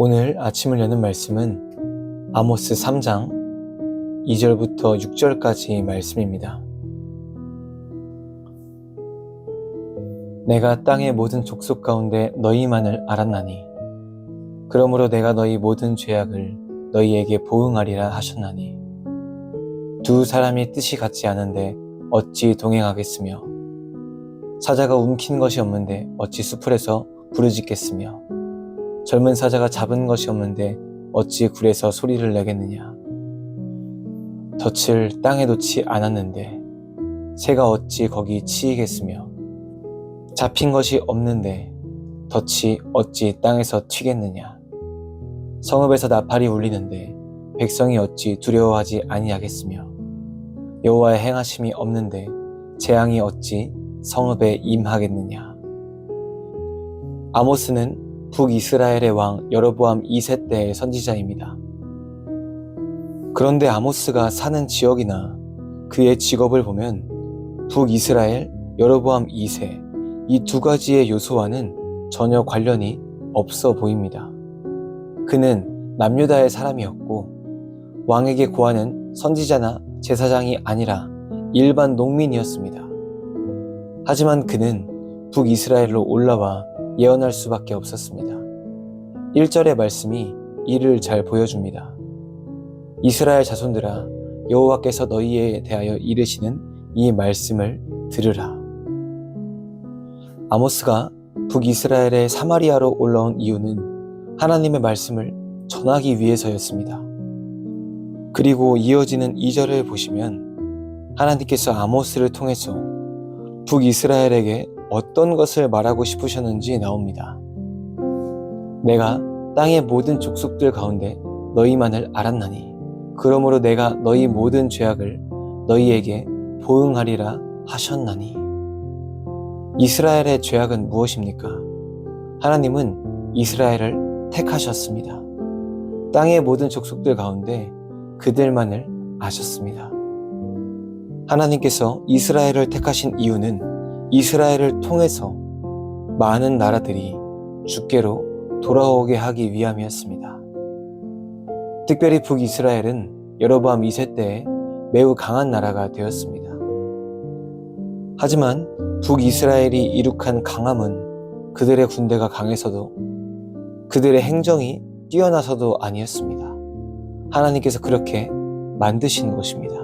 오늘 아침을 여는 말씀은 아모스 3장 2절부터 6절까지 말씀입니다. 내가 땅의 모든 족속 가운데 너희만을 알았나니 그러므로 내가 너희 모든 죄악을 너희에게 보응하리라 하셨나니 두 사람이 뜻이 같지 않은데 어찌 동행하겠으며 사자가 움킨 것이 없는데 어찌 수풀에서 부르짖겠으며 젊은 사자가 잡은 것이 없는데 어찌 굴에서 소리를 내겠느냐. 덫을 땅에 놓지 않았는데 새가 어찌 거기 치이겠으며 잡힌 것이 없는데 덫이 어찌 땅에서 튀겠느냐. 성읍에서 나팔이 울리는데 백성이 어찌 두려워하지 아니하겠으며 여호와의 행하심이 없는데 재앙이 어찌 성읍에 임하겠느냐. 아모스는 북이스라엘의 왕 여로보암 2세 때의 선지자입니다. 그런데 아모스가 사는 지역이나 그의 직업을 보면 북이스라엘 여로보암 2세 이 두 가지의 요소와는 전혀 관련이 없어 보입니다. 그는 남유다의 사람이었고 왕에게 고하는 선지자나 제사장이 아니라 일반 농민이었습니다. 하지만 그는 북이스라엘로 올라와 예언할 수밖에 없었습니다. 1절의 말씀이 이를 잘 보여줍니다. 이스라엘 자손들아, 여호와께서 너희에 대하여 이르시는 이 말씀을 들으라. 아모스가 북이스라엘의 사마리아로 올라온 이유는 하나님의 말씀을 전하기 위해서였습니다. 그리고 이어지는 2절을 보시면 하나님께서 아모스를 통해서 북이스라엘에게 어떤 것을 말하고 싶으셨는지 나옵니다. 내가 땅의 모든 족속들 가운데 너희만을 알았나니 그러므로 내가 너희 모든 죄악을 너희에게 보응하리라 하셨나니. 이스라엘의 죄악은 무엇입니까? 하나님은 이스라엘을 택하셨습니다. 땅의 모든 족속들 가운데 그들만을 아셨습니다. 하나님께서 이스라엘을 택하신 이유는 이스라엘을 통해서 많은 나라들이 주께로 돌아오게 하기 위함이었습니다. 특별히 북이스라엘은 여로보암 2세 때에 매우 강한 나라가 되었습니다. 하지만 북이스라엘이 이룩한 강함은 그들의 군대가 강해서도 그들의 행정이 뛰어나서도 아니었습니다. 하나님께서 그렇게 만드신 것입니다.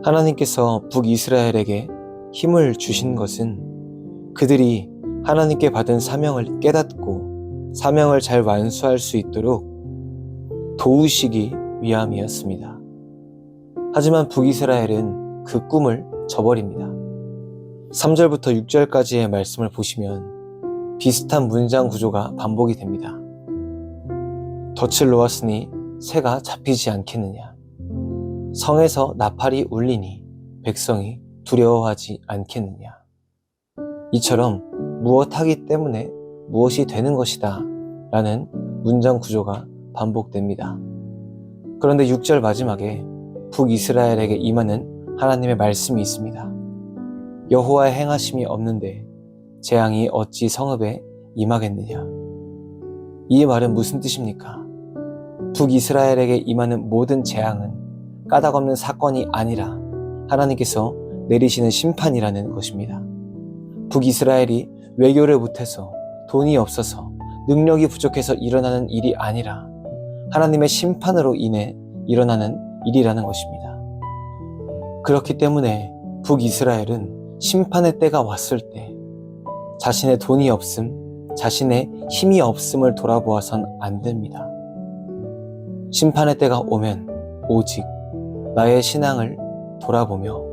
하나님께서 북이스라엘에게 힘을 주신 것은 그들이 하나님께 받은 사명을 깨닫고 사명을 잘 완수할 수 있도록 도우시기 위함이었습니다. 하지만 북이스라엘은 그 꿈을 저버립니다. 3절부터 6절까지의 말씀을 보시면 비슷한 문장 구조가 반복이 됩니다. 덫을 놓았으니 새가 잡히지 않겠느냐. 성에서 나팔이 울리니 백성이 두려워하지 않겠느냐. 이처럼 무엇하기 때문에 무엇이 되는 것이다 라는 문장 구조가 반복됩니다. 그런데 6절 마지막에 북이스라엘에게 임하는 하나님의 말씀이 있습니다. 여호와의 행하심이 없는데 재앙이 어찌 성읍에 임하겠느냐. 이 말은 무슨 뜻입니까? 북이스라엘에게 임하는 모든 재앙은 까닭없는 사건이 아니라 하나님께서 내리시는 심판이라는 것입니다. 북이스라엘이 외교를 못해서 돈이 없어서 능력이 부족해서 일어나는 일이 아니라 하나님의 심판으로 인해 일어나는 일이라는 것입니다. 그렇기 때문에 북이스라엘은 심판의 때가 왔을 때 자신의 돈이 없음, 자신의 힘이 없음을 돌아보아선 안 됩니다. 심판의 때가 오면 오직 나의 신앙을 돌아보며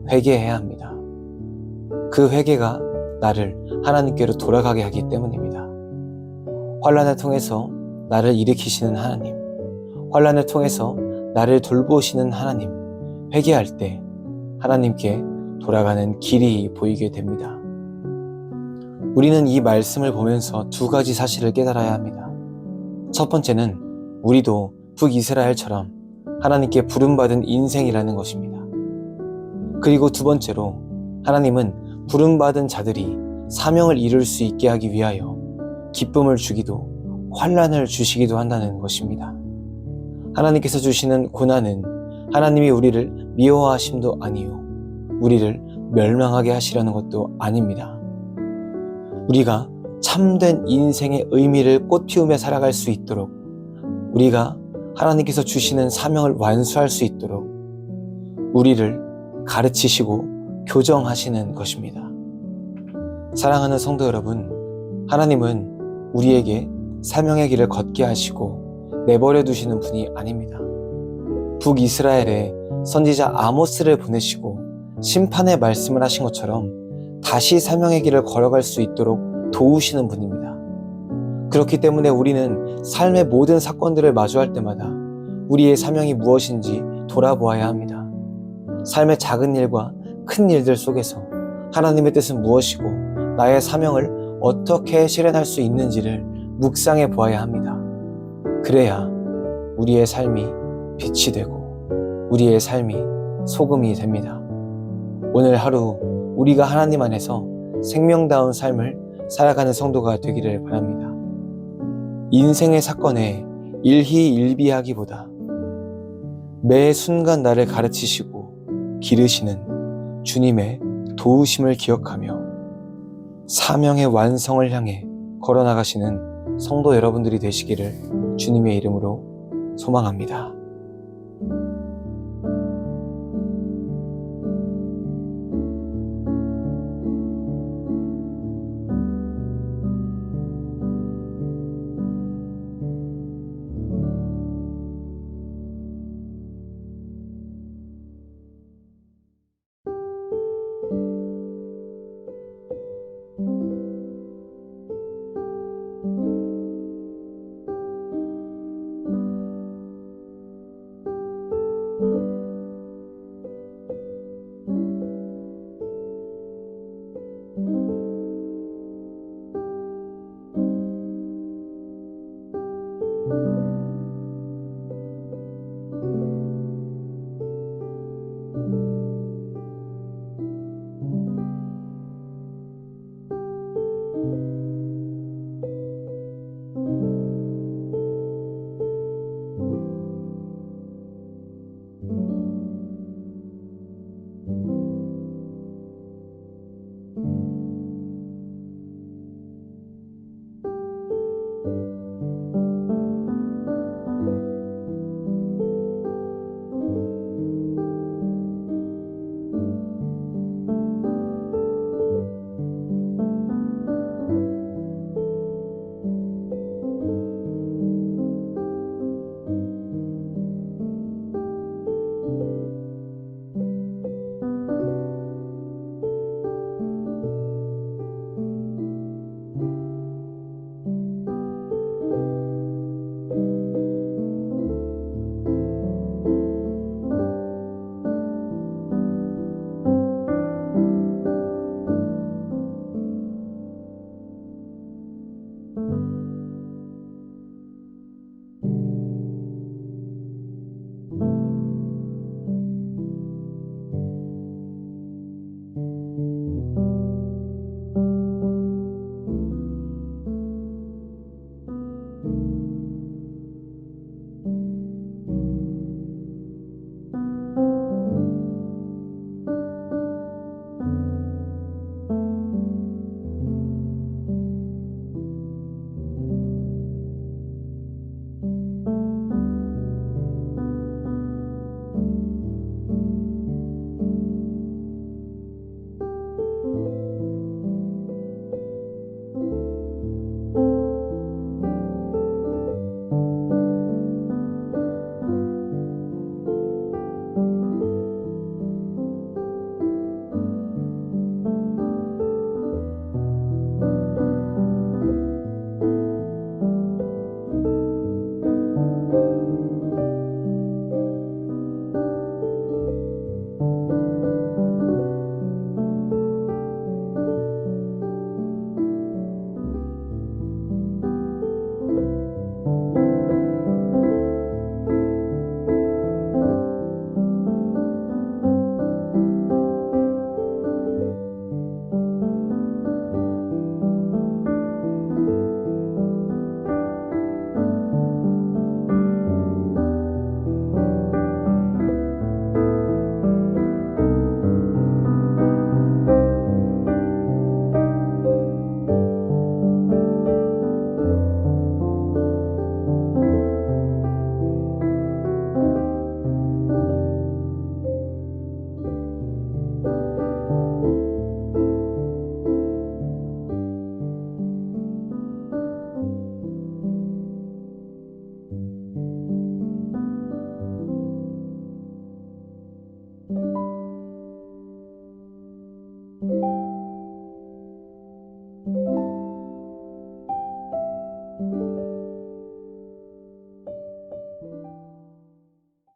회개해야 합니다. 그 회개가 나를 하나님께로 돌아가게 하기 때문입니다. 환난을 통해서 나를 일으키시는 하나님, 환난을 통해서 나를 돌보시는 하나님, 회개할 때 하나님께 돌아가는 길이 보이게 됩니다. 우리는 이 말씀을 보면서 두 가지 사실을 깨달아야 합니다. 첫 번째는 우리도 북이스라엘처럼 하나님께 부름받은 인생이라는 것입니다. 그리고 두 번째로 하나님은 부름받은 자들이 사명을 이룰 수 있게 하기 위하여 기쁨을 주기도 환난을 주시기도 한다는 것입니다. 하나님께서 주시는 고난은 하나님이 우리를 미워하심도 아니요 우리를 멸망하게 하시려는 것도 아닙니다. 우리가 참된 인생의 의미를 꽃피우며 살아갈 수 있도록, 우리가 하나님께서 주시는 사명을 완수할 수 있도록 우리를 가르치시고 교정하시는 것입니다. 사랑하는 성도 여러분, 하나님은 우리에게 사명의 길을 걷게 하시고 내버려 두시는 분이 아닙니다. 북이스라엘에 선지자 아모스를 보내시고 심판의 말씀을 하신 것처럼 다시 사명의 길을 걸어갈 수 있도록 도우시는 분입니다. 그렇기 때문에 우리는 삶의 모든 사건들을 마주할 때마다 우리의 사명이 무엇인지 돌아보아야 합니다. 삶의 작은 일과 큰 일들 속에서 하나님의 뜻은 무엇이고 나의 사명을 어떻게 실현할 수 있는지를 묵상해 보아야 합니다. 그래야 우리의 삶이 빛이 되고 우리의 삶이 소금이 됩니다. 오늘 하루 우리가 하나님 안에서 생명다운 삶을 살아가는 성도가 되기를 바랍니다. 인생의 사건에 일희일비하기보다 매 순간 나를 가르치시고 기르시는 주님의 도우심을 기억하며 사명의 완성을 향해 걸어나가시는 성도 여러분들이 되시기를 주님의 이름으로 소망합니다.